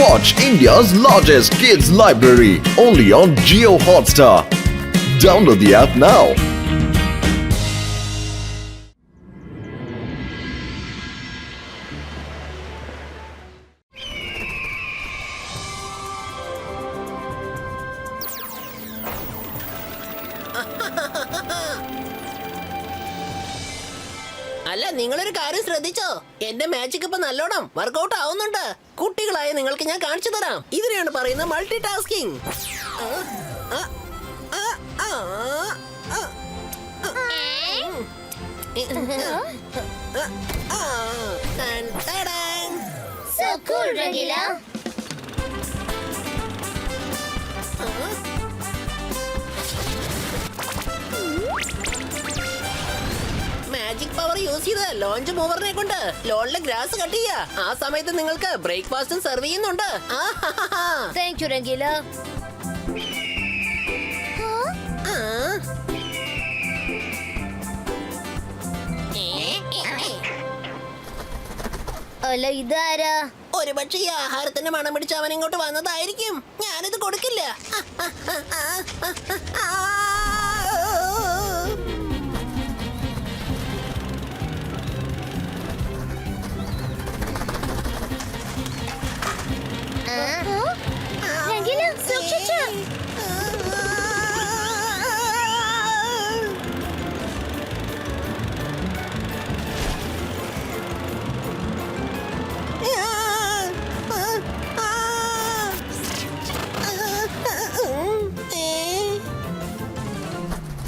Watch India's largest kids library only on Jio Hotstar. Download the app now. അല്ല, നിങ്ങളൊരു കാര്യം ശ്രദ്ധിച്ചോ? എന്റെ മാജിക് ഇപ്പൊ നല്ലോണം വർക്കൗട്ട് ആവുന്നുണ്ട്. കുട്ടികളായ നിങ്ങൾക്ക് ഞാൻ കാണിച്ചു തരാം. ഇതിനെയാണ് പറയുന്നത് multi tasking. So cool, Rangila. Magic power use ചെയ്ത് ലോഞ്ച് മൂവറിനെ കൊണ്ട് ലോണിലെ ഗ്രാസ് കട്ട് ചെയ്യാ. ആ സമയത്ത് നിങ്ങൾക്ക് ബ്രേക്ക്ഫാസ്റ്റും സെർവ് ചെയ്യുന്നുണ്ട്. Thank you, Rangila. അല്ല, ഇതാരാ? ഒരു പക്ഷേ ഈ ആഹാരത്തിന്റെ മണം പിടിച്ച് അവൻ ഇങ്ങോട്ട് വന്നതായിരിക്കും. ഞാനിത് കൊടുക്കില്ല. Rangila, സൂക്ഷിച്ച്.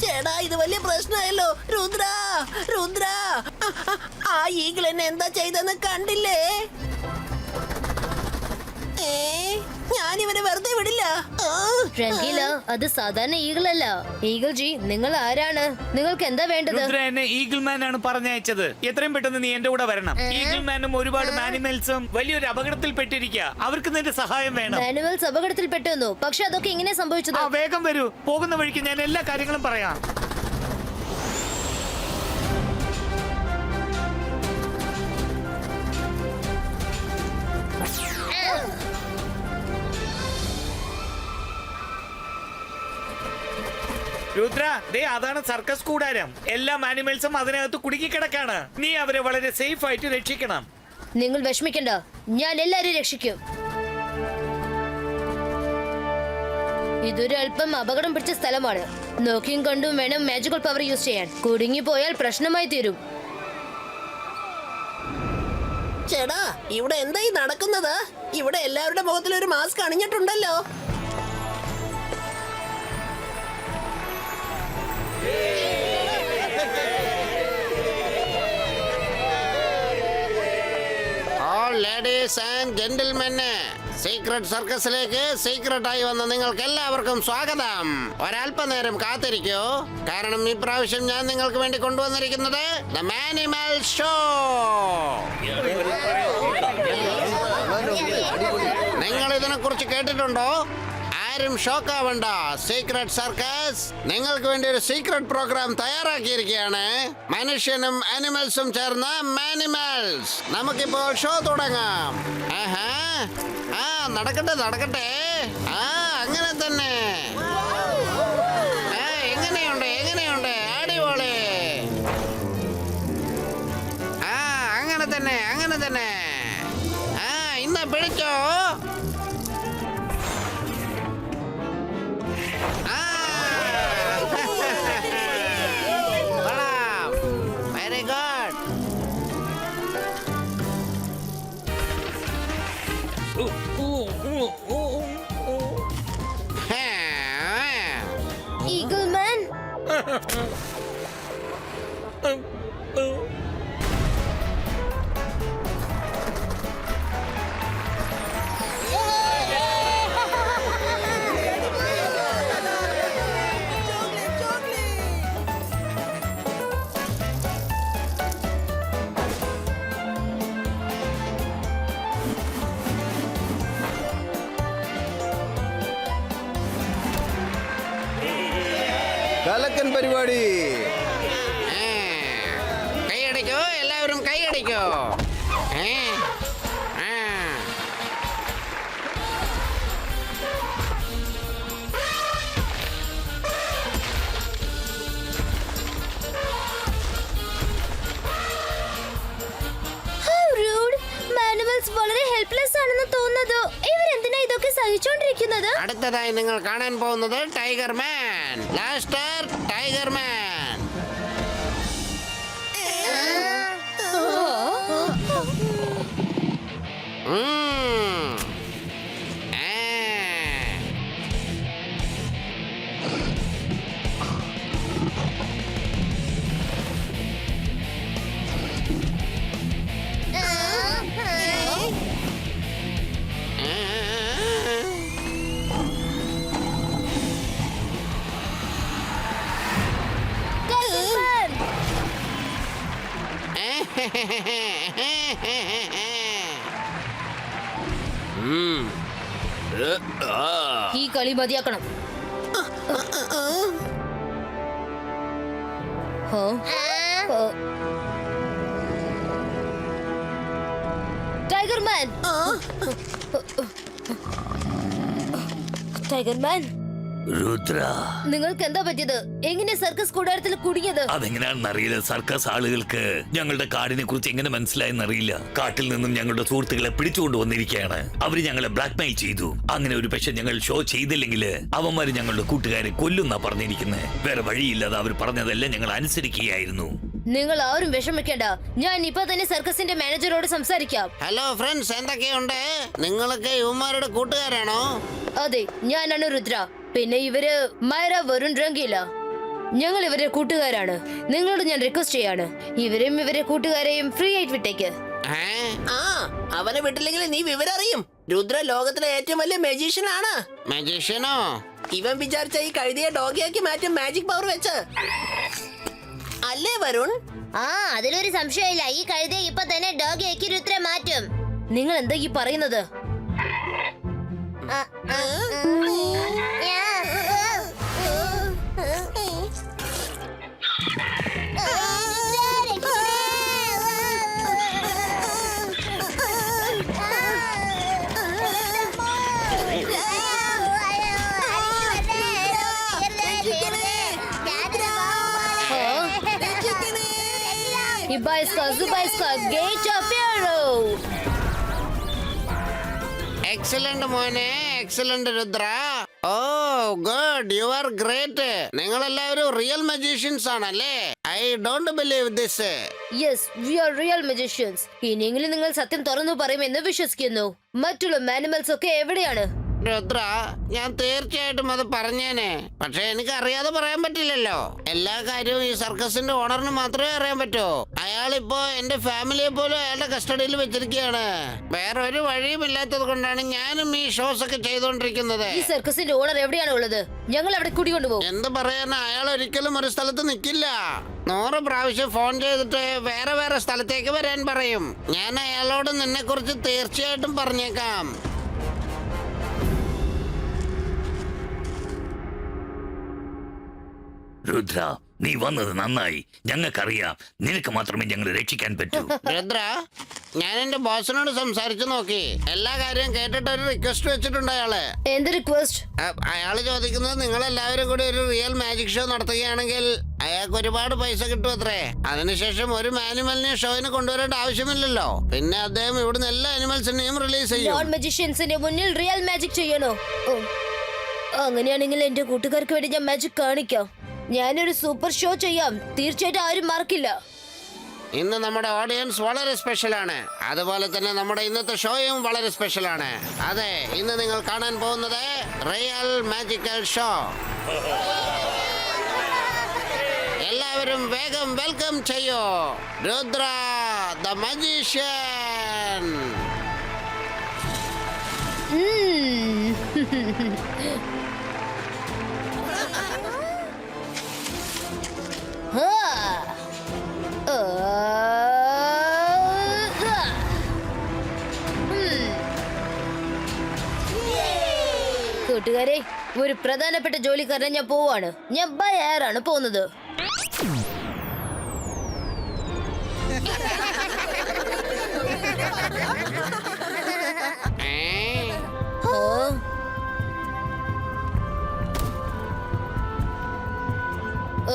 ചേടാ, ഇത് വലിയ പ്രശ്നമായല്ലോ. രുദ്ര, രുദ്ര, ആ ഈഗിൾ എന്നെ എന്താ ചെയ്തെന്ന് കണ്ടില്ലേ? ഞാൻ ഇവനെ വെറുതെ വിടില്ല. രംഗീല, അത് സാധാരണ ഈഗിളല്ല. ഈഗിൾ ജി, നിങ്ങൾ ആരാണ്? നിങ്ങൾക്ക് എന്താ വേണ്ടത്? രുദ്ര എന്നെ ഈഗിൾ മാൻ ആണ് പറഞ്ഞയച്ചത്. എത്രയും പെട്ടെന്ന് നീ എന്റെ കൂടെ വരണം. ഈഗിൾ മാനും ഒരുപാട് ആനിമൽസും വലിയൊരു അപകടത്തിൽ പെട്ടിരിക്കുക. അവർക്ക് നിന്റെ സഹായം വേണം. ആനിമൽസ് അപകടത്തിൽ പെട്ടുവന്നു. പക്ഷെ അതൊക്കെ എങ്ങനെ സംഭവിച്ചത്? വേഗം വരൂ. പോകുന്ന വഴിക്ക് ഞാൻ എല്ലാ കാര്യങ്ങളും പറയാം. രുദ്ര, ദേ അതാണ് സർക്കസ് കൂടാരം. എല്ലാ ആനിമൽസും അതിനകത്ത് കുടുങ്ങിക്കിടക്കാണ്. നീ അവരെ വളരെ സേഫ് ആയിട്ട് രക്ഷിക്കണം. നിങ്ങൾ വിഷമിക്കണ്ട, ഞാൻ എല്ലാരും രക്ഷിക്കും. ഇതൊരു അല്പം അപകടം പിടിച്ച സ്ഥലമാണ്. നോക്കിയും കണ്ടും വേണം മാജിക്കൽ പവർ യൂസ് ചെയ്യാൻ. കുടുങ്ങിപ്പോയാൽ പ്രശ്നമായി തീരും. ചേടാ, ഇവിടെ എന്തായി നടക്കുന്നത്? ഇവിടെ എല്ലാവരുടെ മുഖത്തിൽ ഒരു മാസ്ക് അണിഞ്ഞിട്ടുണ്ടല്ലോ. ലേഡീസ് ആൻഡ് ജെന്റിൽമെന്, സീക്രട്ട് സർക്കസിലേക്ക് സീക്രട്ട് ആയി വന്ന നിങ്ങൾക്ക് എല്ലാവർക്കും സ്വാഗതം. ഒരല്പനേരം കാത്തിരിക്കൂ, കാരണം ഈ പ്രാവശ്യം ഞാൻ നിങ്ങൾക്ക് വേണ്ടി കൊണ്ടുവന്നിരിക്കുന്നത് ദ മാനിമൽ ഷോ. നിങ്ങൾ ഇതിനെ കുറിച്ച് കേട്ടിട്ടുണ്ടോ? ആരും ഷോക്ക് ആവണ്ട. സീക്രട്ട് സർക്കസ് നിങ്ങൾക്ക് വേണ്ടി ഒരു സീക്രട്ട് പ്രോഗ്രാം തയ്യാറാക്കിയിരിക്കുകയാണ്. മനുഷ്യനും ആനിമൽസും ചേർന്ന മാനിമൽസ്. നമുക്കിപ്പോൾ ഷോ തുടങ്ങാം. നടക്കട്ടെ നടക്കട്ടെ. അങ്ങനെ തന്നെ. എങ്ങനെയുണ്ട് എങ്ങനെയുണ്ട്? അടിപൊളി. അങ്ങനെ തന്നെ അങ്ങനെ തന്നെ. ഇന്ന് പിടിച്ചോ. Very good. ഈഗിൾ മാൻ, കലക്കൻ പരിപാടി. കൈയടിക്കോ, എല്ലാവരും കൈയടിക്കോ. അടുത്തതായി നിങ്ങൾ കാണാൻ പോകുന്നത് ടൈഗർ മാൻ. ലാസ്റ്റർ ടൈഗർ മാൻ. ഈ കളി മതിയാക്കണം. ടൈഗർ മാൻ, ടൈഗർ മാൻ, രുദ്ര, നിങ്ങൾക്ക് എന്താ പറ്റിയത്? എങ്ങനെ സർക്കസ് കൂടാരത്തിൽ കുടുങ്ങിയത്? അതെങ്ങനെയാണെന്ന് അറിയില്ല. സർക്കസ് ആളുകൾക്ക് ഞങ്ങളുടെ കാടിനെ കുറിച്ച് എങ്ങനെ മനസ്സിലായെന്ന് അറിയില്ല. കാട്ടിൽ നിന്നും ഞങ്ങളുടെ സുഹൃത്തുക്കളെ പിടിച്ചുകൊണ്ട് വന്നിരിക്കുകയാണ്. അവര് ഞങ്ങളെ ബ്ലാക്ക്മെയിൽ ചെയ്തു. അങ്ങനെ ഒരു പക്ഷെ ഞങ്ങൾ ഷോ ചെയ്തില്ലെങ്കിൽ അവന്മാര് ഞങ്ങളുടെ കൂട്ടുകാരെ കൊല്ലുന്നാ പറഞ്ഞിരിക്കുന്നത്. വേറെ വഴിയില്ലാതെ അവർ പറഞ്ഞതെല്ലാം ഞങ്ങൾ അനുസരിക്കുകയായിരുന്നു. നിങ്ങൾ ആരും വിഷമിക്കേണ്ട, ഞാൻ ഇപ്പൊ തന്നെ സർക്കസിന്റെ മാനേജറോട് സംസാരിക്കാം. ഹലോ ഫ്രണ്ട്സ്, എന്തൊക്കെയുണ്ട്? നിങ്ങളൊക്കെ യുവമാരുടെ കൂട്ടുകാരാണോ? അതെ, ഞാനാണ് രുദ്ര. പിന്നെ ഇവര് മൈറ, വരുൺ, രംഗീല. ഞങ്ങൾ ഇവരെ കൂട്ടുകാരാണ്. നിങ്ങളോട് ഞാൻ റിക്വസ്റ്റ് ചെയ്യാണ്, ഇവരെയും ഇവരെ കൂട്ടുകാരെയും ഫ്രീ ആയിട്ട് വിട്ടേക്ക്. ആ, അവനെ വിട്ടില്ലെങ്കിൽ നീ വിവരം അറിയും. രുദ്ര ലോകത്തിലെ ഏറ്റവും വലിയ മജീഷ്യൻ ആണ്. മജീഷ്യനോ? ഇവൻ വിചാരിച്ച ഈ കഴുതിയെ ഡോഗിയാക്കി മാറ്റും മാജിക് പവർ വെച്ച്. അല്ലേ വരുൺ? ആ, അതിലൊരു സംശയമില്ല. ഈ കഴുതയെ ഇപ്പൊ തന്നെ ഡോഗിയാക്കി രുദ്ര മാറ്റും. നിങ്ങൾ എന്താ ഈ പറയുന്നത്? Ibaiska, Zubaiska, Gate of Hero. Excellent മോനെ, excellent Rudra. Oh good, you are great. നിങ്ങളെല്ലാവരും റിയൽ മജീഷ്യൻസ് ആണല്ലേ? I don't believe this. Yes, we are real magicians. ഇനിയെങ്കിലും നിങ്ങൾ സത്യം തുറന്നു പറയുമെന്ന് വിശ്വസിക്കുന്നു. മറ്റുള്ള മാനിമൽസ് ഒക്കെ എവിടെയാണ്? രുദ്ര, ഞാൻ തീർച്ചയായിട്ടും അത് പറഞ്ഞേനെ. പക്ഷെ എനിക്ക് അറിയാതെ പറയാൻ പറ്റില്ലല്ലോ. എല്ലാ കാര്യവും ഈ സർക്കസിന്റെ ഓണറിന് മാത്രമേ അറിയാൻ പറ്റൂ. അയാളിപ്പോ എന്റെ ഫാമിലിയെ പോലും അയാളുടെ കസ്റ്റഡിയിൽ വെച്ചിരിക്കുകയാണ്. വേറെ ഒരു വഴിയും ഇല്ലാത്തത് കൊണ്ടാണ് ഞാനും ഈ ഷോസ് ഒക്കെ ചെയ്തുകൊണ്ടിരിക്കുന്നത്. ഈ സർക്കസിന്റെ ഓണർ എവിടെയാണ് ഉള്ളത്? ഞങ്ങൾ അവിടെ കൂടിക്കൊണ്ടുപോകും. എന്ത് പറയാനാ, അയാൾ ഒരിക്കലും ഒരു സ്ഥലത്ത് നിൽക്കില്ല. 100 പ്രാവശ്യം ഫോൺ ചെയ്തിട്ട് വേറെ വേറെ സ്ഥലത്തേക്ക് വരാൻ പറയും. ഞാൻ അയാളോട് നിന്നെ കുറിച്ച് തീർച്ചയായിട്ടും പറഞ്ഞേക്കാം. രുദ്ര, നീ വന്നത് നന്നായി. ഞങ്ങൾക്കറിയാം നിനക്ക് മാത്രമേ ഞങ്ങളെ രക്ഷിക്കാൻ പറ്റൂ. രുദ്ര, ഞാൻ എന്റെ ബോസിനോട് സംസാരിച്ചു നോക്കി. എല്ലാ കാര്യവും കേട്ടിട്ട് ഒരു റിക്വസ്റ്റ് വെച്ചിട്ടുണ്ട് അയാള്. എന്ത് റിക്വസ്റ്റ്? അയാള് ചോദിക്കുന്നത് നിങ്ങളെല്ലാവരും കൂടി ഒരു റിയൽ മാജിക് ഷോ നടത്തുകയാണെങ്കിൽ അയാൾക്ക് ഒരുപാട് പൈസ കിട്ടും അത്രേ. അതിനുശേഷം ഒരു ആനിമലിനെ ഷോയിന് കൊണ്ടുവരേണ്ട ആവശ്യമില്ലല്ലോ. പിന്നെ അദ്ദേഹം ഇവിടുന്ന് എല്ലാ അനിമൽസിനെയും റിലീസ് ചെയ്യും. നോൺ മജീഷ്യൻസിന്റെ മുന്നിൽ റിയൽ മാജിക് ചെയ്യണോ? അങ്ങനെയാണെങ്കിൽ എന്റെ കൂട്ടുകാർക്ക് വേണ്ടി ഞാൻ മാജിക് കാണിക്കാം. ഞാനൊരു സൂപ്പർ ഷോ ചെയ്യാം. തീർച്ചയായിട്ടും ആരും മറക്കില്ല. ഇന്ന് നമ്മുടെ ഓഡിയൻസ് വളരെ സ്പെഷ്യലാണ്. അതുപോലെ തന്നെ നമ്മുടെ ഇന്നത്തെ ഷോയും വളരെ സ്പെഷ്യലാണ്. അതെ, ഇന്ന് നിങ്ങൾ കാണാൻ പോകുന്നത് റിയൽ മാജിക്കൽ ഷോ. എല്ലാവരും വേഗം വെൽക്കം ചെയ്യൂ രുദ്ര ദ മജീഷ്യൻ. കൂട്ടുകാരെ, ഒരു പ്രധാനപ്പെട്ട ജോലിക്കാരൻ ഞാൻ പോവാണ്. ഞാൻ ബൈ എയർ ആണ് പോകുന്നത്.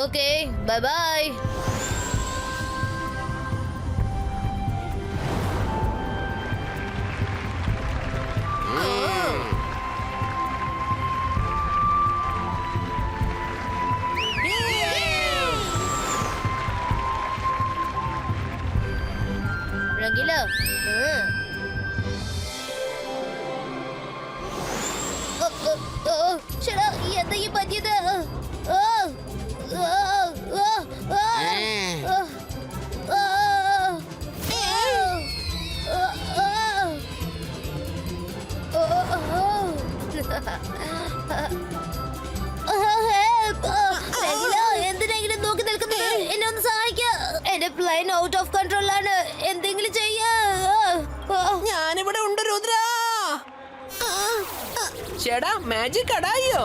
Okay, bye bye. എന്തിനെങ്കിലും നോക്കി നിൽക്കുന്നത് എന്നെ ഒന്ന് സഹായിക്ക. എന്റെ പ്ലെയിൻ ഔട്ട് ഓഫ് കൺട്രോൾ ആണ്. എന്തെങ്കിലും ചെയ്യാ. ഞാനിവിടെ ഉണ്ട് രുദ്ര. ചേടാ മാജിക് അടായോ?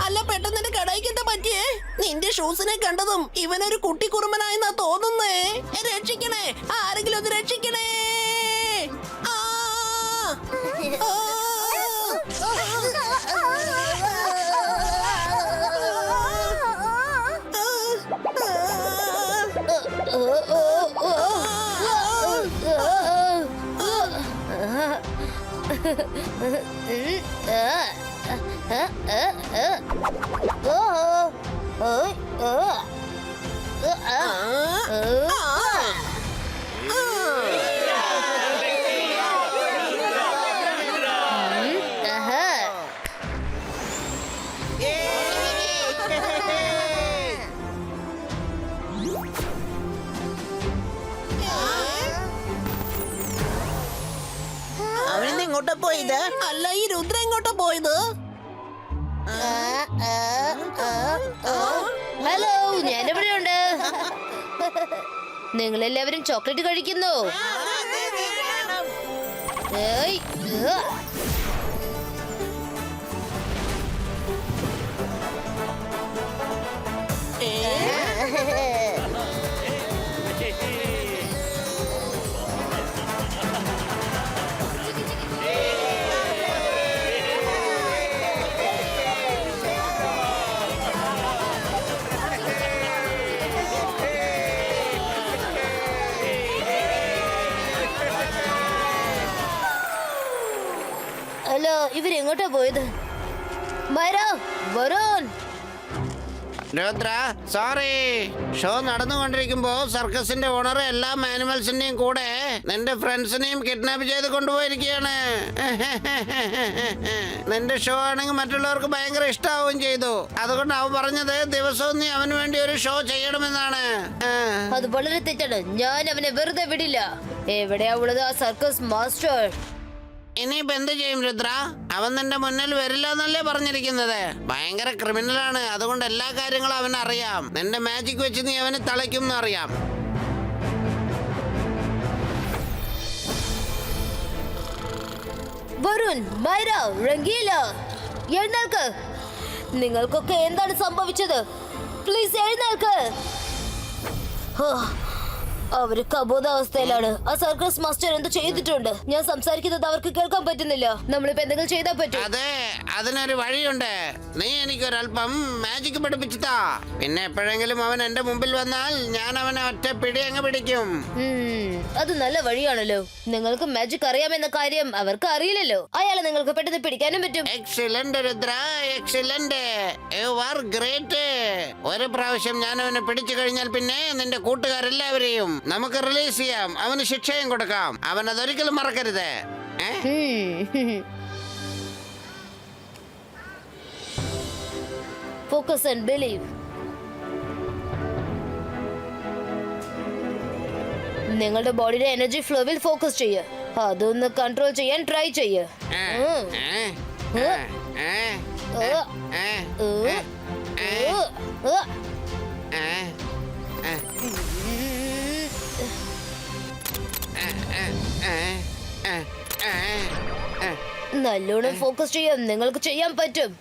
അല്ല പെട്ടെന്ന് എന്റെ കടായിക്ക് എന്താ പറ്റിയേ? നിന്റെ ഷൂസിനെ കണ്ടതും ഇവനൊരു കുട്ടി കുറുമ്പനായെന്നാ തോന്നുന്നേ. രക്ഷിക്കണേ, ആരെങ്കിലും ഒന്ന് രക്ഷിക്കണേ. അവനിന്ന് എങ്ങോട്ടാ പോയത്? അല്ല ഈ രുദ്ര എങ്ങോട്ടാ പോയത്? ഹലോ, ഞാനിവിടെയുണ്ട്. നിങ്ങളെല്ലാവരും ചോക്ലേറ്റ് കഴിക്കുന്നു. ഏയ്, ഹലോ, ഇവരെങ്ങോട്ടാ പോയത്? മൈര, വരുൺ. രുദ്ര, സോറി. ഷോ നടന്നുകൊണ്ടിരിക്കുമ്പോ സർക്കസിന്റെ ഓണർ എല്ലാ ആനിമൽസിന്റെയും കൂടെ നിന്റെ ഫ്രണ്ട്സിനെയും കിഡ്നാപ്പ് ചെയ്ത് കൊണ്ടുപോയിരിക്കുകയാണ്. നിന്റെ ഷോ ആണെങ്കിൽ മറ്റുള്ളവർക്ക് ഭയങ്കര ഇഷ്ടാവുകയും ചെയ്തു. അതുകൊണ്ട് അവൻ പറഞ്ഞത് ദിവസവും നീ അവന് വേണ്ടി ഒരു ഷോ ചെയ്യണമെന്നാണ്. അത് വളരെ തെറ്റാണ്. ഞാൻ അവനെ വെറുതെ വിടില്ല. എവിടെയാ ഉള്ളത് ആ സർക്കസ് മാസ്റ്റർ? ഇനിയിപ്പോ എന്ത് ചെയ്യും രുദ്ര? അവൻ നിന്റെ മുന്നിൽ വരില്ല എന്നല്ലേ പറഞ്ഞിരിക്കുന്നത്. ഭയങ്കര ക്രിമിനലാണ്. അതുകൊണ്ട് എല്ലാ കാര്യങ്ങളും അവന് അറിയാം. നിന്റെ മാജിക് വെച്ച് നീ അവനെ തളയ്ക്കും എന്നറിയാം. വരുൺ, മൈര, റംഗീല, എഴുന്നേൽക്ക്. നിങ്ങൾക്കൊക്കെ എന്താണ് സംഭവിച്ചത്? പ്ലീസ് എഴുന്നേൽക്ക്. അവര് കബോധാവസ്ഥയിലാണ്. ആ സർക്കസ് മാസ്റ്റർ എന്ത് ചെയ്തിട്ടുണ്ട്? ഞാൻ സംസാരിക്കുന്നത് അവർക്ക് കേൾക്കാൻ പറ്റുന്നില്ല. നമ്മളിപ്പോ എന്തെങ്കിലും ചെയ്താൽ പറ്റും. അതെ, അതിനൊരു വഴിയുണ്ട്. നീ എനിക്കൊരല്പം മാജിക് പഠിപ്പിച്ചിട്ടാ. പിന്നെ എപ്പോഴെങ്കിലും അവൻ എന്റെ മുമ്പിൽ വന്നാൽ ഞാൻ അവനെ ഒറ്റ പിടി അങ്ങ് പിടിക്കും. അത് നല്ല വഴിയാണല്ലോ. നിങ്ങൾക്ക് മാജിക് അറിയാമെന്ന കാര്യം അവർക്ക് അറിയില്ലല്ലോ. അയാളെ നിങ്ങൾക്ക് പെട്ടെന്ന് പിടിക്കാനും പറ്റും. Excellent Rudra, excellent. U are great. ഒരു പ്രാവശ്യം ഞാൻ അവനെ പിടിച്ചു കഴിഞ്ഞാൽ പിന്നെ നിന്റെ കൂട്ടുകാരെല്ലാവരെയും നമുക്ക് റിലീസ് ചെയ്യാം. അവന് ശിക്ഷയും കൊടുക്കാം. അവൻ അതൊരിക്കലും മറക്കരുത്. Focus and believe. നിങ്ങളുടെ ബോഡിയുടെ എനർജി ഫ്ലോവിൽ ഫോക്കസ് ചെയ്യുക. അതൊന്ന് കൺട്രോൾ ചെയ്യാൻ ട്രൈ ചെയ്യുക. നല്ലോണം ഫോക്കസ് ചെയ്യാം. നിങ്ങൾക്ക് ചെയ്യാൻ പറ്റും.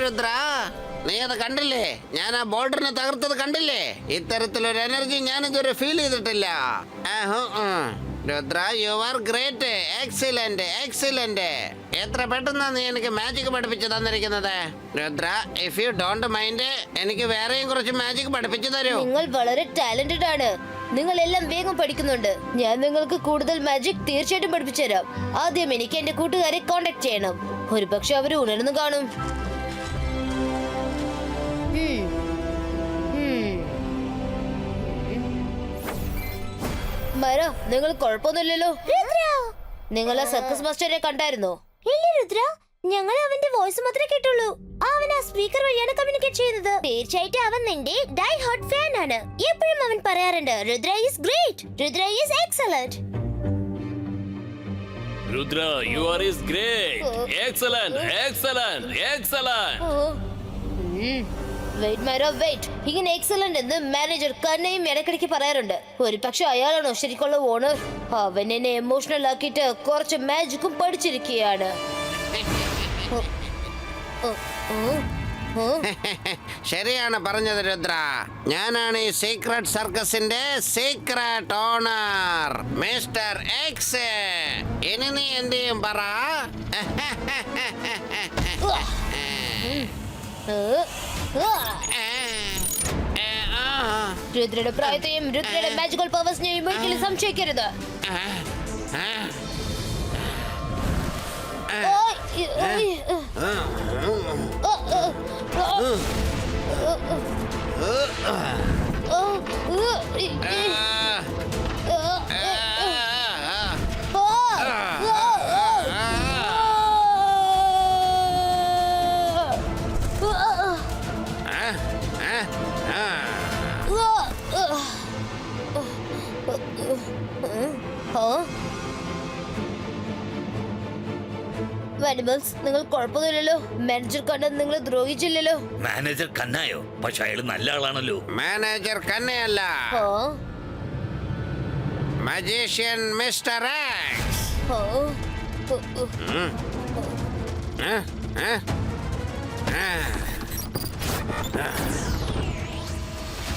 രുദ്ര, നീ അത് കണ്ടില്ലേ? ഞാൻ ആ ബോർഡറിനെ തകർത്തത് കണ്ടില്ലേ? ഇത്തരത്തിലൊരു എനർജി ഞാൻ ഇതുവരെ ഫീൽ ചെയ്തിട്ടില്ല. Rudra, U are great. Excellent, excellent. എത്ര പെട്ടെന്നാ നീ എനിക്ക് മാജിക് പഠിപ്പിച്ചു തന്നിരിക്കുന്നത്. Rudra, if you don't mind, എനിക്ക് വേറെയും കുറച്ച് മാജിക് പഠിപ്പിച്ചു തരൂ. നിങ്ങൾ വളരെ ടാലന്റഡ് ആണ്. നിങ്ങൾ എല്ലാം വേഗം പഠിക്കുന്നുണ്ട്. ഞാൻ നിങ്ങൾക്ക് കൂടുതൽ മാജിക് തീർച്ചയായിട്ടും പഠിപ്പിച്ചു തരാം. ആദ്യം എനിക്ക് എന്റെ കൂട്ടുകാരെ കോണ്ടാക്ട് ചെയ്യണം. ഒരുപക്ഷെ അവര് ഉണർന്നു കാണും. മര നിങ്ങൾ കുഴപ്പമൊന്നുമില്ലല്ലോ. നിങ്ങൾ ആ സർക്കസ് മാസ്റ്ററെ കണ്ടായിരുന്നോ? ഇല്ല രുദ്ര, ഞങ്ങൾ അവന്റെ വോയിസ് മാത്രമേ കേട്ടുള്ളൂ. അവൻ ആ സ്പീക്കർ വഴിയാണ് കമ്മ്യൂണിക്കേറ്റ് ചെയ്യുന്നത്. തീർച്ചയായിട്ടും അവൻ നിന്റെ ഡൈ ഹാർട്ട് ഫാൻ ആണ്. എപ്പോഴും അവൻ പറയാറുണ്ട് Rudra is great, Rudra is excellent. Rudra, you are is great. Excellent, excellent, excellent. Wait മര വെയിറ്റ്. ഇങ്ങനെ എക്സലന്റ് എന്ന് മാനേജർ കണ്ണയും ഇടയ്ക്കിടയ്ക്ക് പറയാറുണ്ട്. ഒരു പക്ഷെ അയാളാണോ ശരിക്കുള്ള ഓണർ? അവൻ എന്നെ എമോഷണൽ ആക്കിയിട്ട് കുറച്ച് മാജിക്കും പഠിച്ചിരിക്കുകയാണ്. ശരിയാണ് പറഞ്ഞത് രുദ്ര. ഞാനാണ് ഈ സീക്രട്ട് സർക്കസിന്റെ സീക്രട്ട് ഓണർ മിസ്റ്റർ എക്സ്. ഇനി നീ എന്ത് ചെയ്യും പറ? രുദ്രയുടെ പ്രായത്തെയും രുദ്രയുടെ മാജിക്കൽ പവേഴ്സിനെയും ഒരിക്കലും സംശയിക്കരുത്. നിങ്ങൾ കുഴപ്പമൊന്നുമില്ലല്ലോ. മാനേജർ കണ്ണൻ നിങ്ങൾ ദ്രോഹിച്ചില്ലല്ലോ. മാനേജർ കണ്ണായോ? പക്ഷെ അയാൾ നല്ല ആളാണല്ലോ. മാനേജർ കണ്ണയല്ല, മജീഷ്യൻ മിസ്റ്റർ എക്സ്.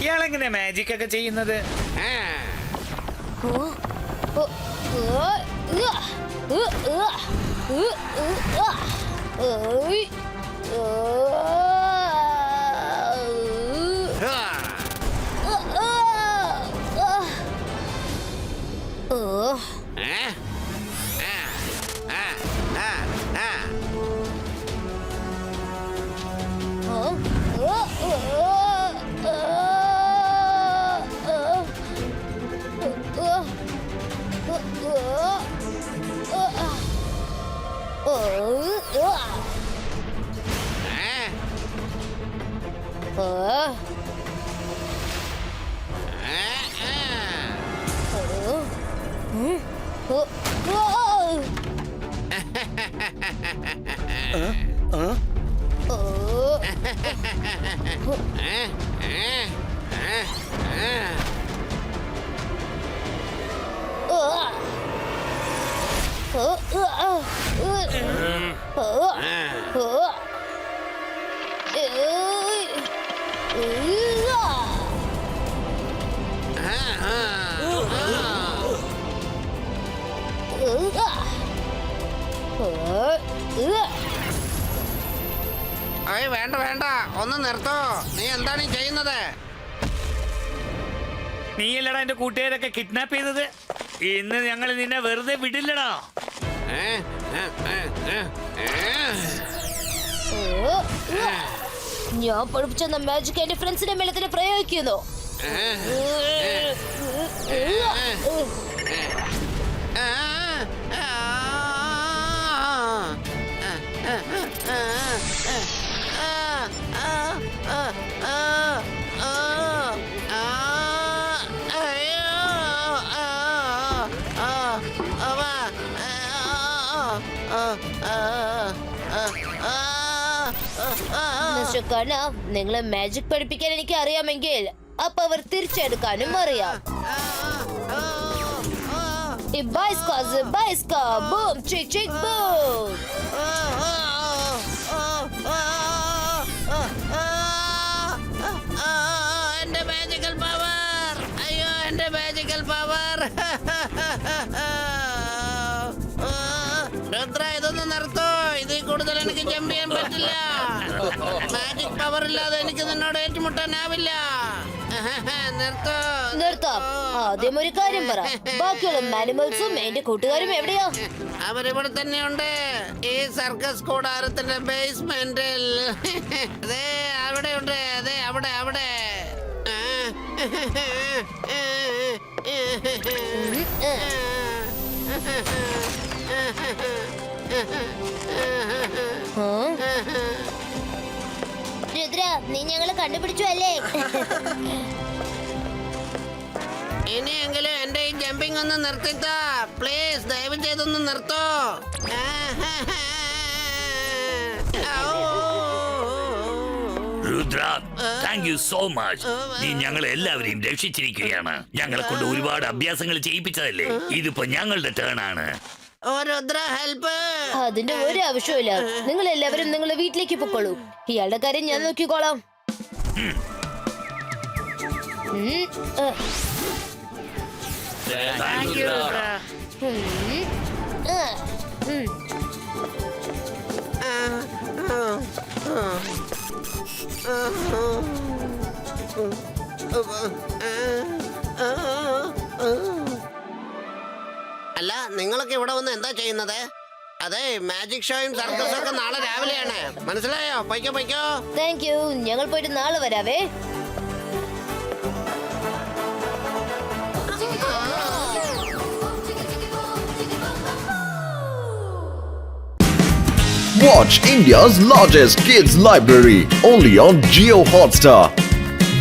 ഇയാളെങ്ങനെ മാജിക് ഒക്കെ ചെയ്യുന്നത്? വേണ്ട വേണ്ട, ഒന്ന് നിർത്തോ. നീ എന്താണ് ഈ ചെയ്യുന്നത്? നീയല്ലടാ എന്റെ കൂട്ടുകാരൊക്കെ കിഡ്നാപ്പ് ചെയ്തത്. ഇന്ന് ഞങ്ങൾ നിന്നെ വെറുതെ വിടില്ലടാ. ഞാൻ പഠിപ്പിച്ചെന്ന മാജിക് എന്റെ ഫ്രണ്ട്സിന്റെ മേലെ തന്നെ പ്രയോഗിക്കുന്നു. മിസ്റ്റർ കണ്ണ, നിങ്ങളെ മാജിക് പഠിപ്പിക്കാൻ എനിക്ക് അറിയാമെങ്കിൽ അപ്പൊ അവർ തിരിച്ചെടുക്കാനും അറിയാം. ബൂം ചിക് ചിക് ബൂം. എന്റെ മാജിക്കൽ പവർ! അയ്യോ, എന്റെ മാജിക്കൽ പവർ! രുദ്ര, ഇതൊന്ന് നിർത്തോ. ഇതിൽ കൂടുതൽ എനിക്ക് ജമ്പ് ചെയ്യാൻ പറ്റില്ല. മാജിക് പവർ ഇല്ലാതെ എനിക്ക് നിന്നോട് ഏറ്റുമുട്ടാനാവില്ല. നിർത്താം. ആദ്യം ഒരു കാര്യം പറ, ബാക്കിയുള്ള ആനിമൽസും എന്റെ കൂട്ടുകാരും എവിടെയാ? അവരിവിടെ തന്നെയുണ്ട്, ഈ സർക്കസ് കൂടാരത്തിന്റെ ബേസ്മെന്റിൽ. അതെ, അവിടെയുണ്ട്. അതെ, അവിടെ അവിടെ. രുദ്ര, നീ ഞങ്ങളെ കണ്ടുപിടിച്ചു അല്ലേ? ഇനിയെങ്കിലും എന്റെ ഈ ജമ്പിങ് ഒന്ന് നിർത്തിത്താ പ്ലീസ്. ദയവ് ചെയ്തൊന്ന് നിർത്തോ. Rudra, thank you so much. നീ ഞങ്ങളെ എല്ലാവരെയും രക്ഷിച്ചിരിക്കുകയാണ്. ഞങ്ങളെ കൊണ്ട് ഒരുപാട് അഭ്യാസങ്ങൾ ചെയ്യിപ്പിച്ചതല്ലേ. ഇതിപ്പോ ഞങ്ങളുടെ ടേൺ ആണ്. ഓ രുദ്ര, ഹെൽപ്പ്. അതിന്റെ ഒരു ആവശ്യമില്ല. നിങ്ങൾ എല്ലാവരും നിങ്ങളെ വീട്ടിലേക്ക് പൊക്കോളൂ. ഇയാളുടെ കാര്യം ഞാൻ നോക്കിക്കോളാം. Thank you, Rudra. അല്ല, നിങ്ങളൊക്കെ ഇവിടെ വന്ന് എന്താ ചെയ്യുന്നത്? അതെ, മാജിക് ഷോയും സർക്കസും ഒക്കെ നാളെ രാവിലെയാണ്. മനസ്സിലായോ? പൊയ്ക്കോ പൊയ്ക്കോ. Thank you. ഞങ്ങൾ പോയിട്ട് നാളെ വരാവേ. Watch India's largest kids library only on Geo Hotstar.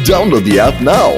Download the app now.